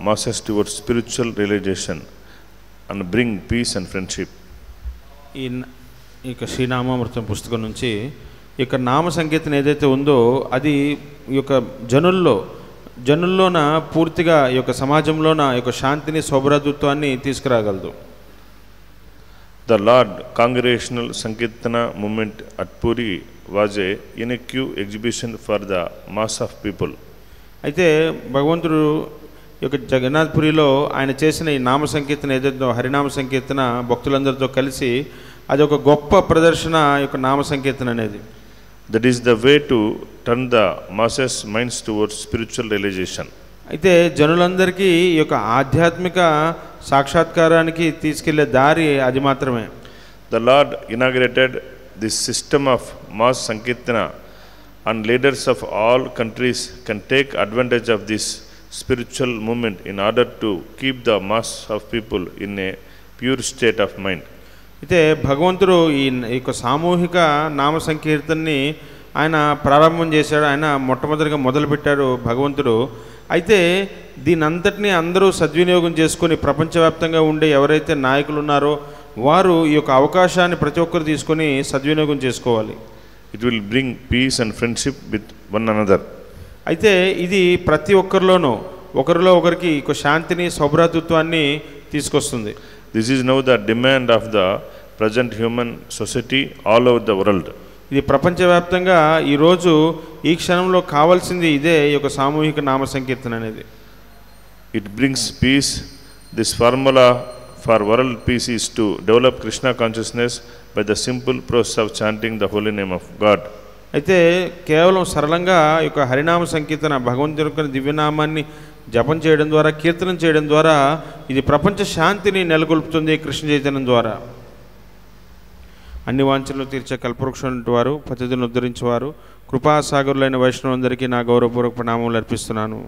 masses towards spiritual realization and bring peace and friendship. ఈ శ్రీనామామృతం పుస్తకం నుంచి ఈ యొక్క నామ సంకీర్తన ఏదైతే ఉందో అది ఈ యొక్క జనుల్లోన పూర్తిగా ఈ యొక్క సమాజంలోన ఈ యొక్క శాంతిని సౌభ్రాతృత్వాన్ని తీసుకురాగలదు. The Lord Congregational Sankirtana movement at Puri was a unique exhibition for the mass of people. అయితే భగవంతుడు ఈ యొక్క జగన్నాథ్పురిలో ఆయన చేసిన ఈ నామ సంకీర్తన ఏదైతే హరినామ సంకీర్తన భక్తులందరితో కలిసి అది ఒక గొప్ప ప్రదర్శన ఈ యొక్క నామ సంకీర్తన అనేది. That is the way to turn the masses minds towards spiritual realization. అయితే జనులందరికీ ఈ యొక్క ఆధ్యాత్మిక సాక్షాత్కారానికి తీసుకెళ్లే దారి అది మాత్రమే. The Lord inaugurated this system of mass sankirtana and leaders of all countries can take advantage of this spiritual movement in order to keep the mass of people in a pure state of mind. అయితే భగవంతుడు ఈ యొక్క సామూహిక నామ సంకీర్తనని ఆయన ప్రారంభం చేశాడు. ఆయన మొట్టమొదటిగా మొదలుపెట్టాడు భగవంతుడు. అయితే దీని అంతటినీ అందరూ సద్వినియోగం చేసుకొని ప్రపంచవ్యాప్తంగా ఉండే ఎవరైతే నాయకులు ఉన్నారో వారు ఈ యొక్క అవకాశాన్ని ప్రతి ఒక్కరు తీసుకొని సద్వినియోగం చేసుకోవాలి. It will bring peace and friendship with one another. అయితే ఇది ప్రతి ఒక్కరిలోనూ ఒకరిలో ఒకరికి ఒక శాంతిని సౌభ్రాతృత్వాన్ని తీసుకొస్తుంది. This is now the demand of the present human society all over the world. ఇది ప్రపంచవ్యాప్తంగా ఈరోజు ఈ క్షణంలో కావాల్సింది ఇదే ఈ యొక్క సామూహిక నామ సంకీర్తన అనేది. It brings peace. This formula for world peace is to develop Krishna consciousness by the simple process of chanting the holy name of God. అయితే కేవలం సరళంగా ఈ యొక్క హరినామ సంకీర్తన భగవంతుని యొక్క దివ్యనామాన్ని జపం చేయడం ద్వారా కీర్తనం చేయడం ద్వారా ఇది ప్రపంచ శాంతిని నెలకొల్పుతుంది. కృష్ణ చైతన్యం ద్వారా అన్ని వాంఛనలు తీర్చే కల్పవృక్షం వారు పతితులను ఉద్ధరించేవారు కృపాసాగరులైన వైష్ణవులందరికీ నా గౌరవపూర్వక ప్రణామములు అర్పిస్తున్నాను.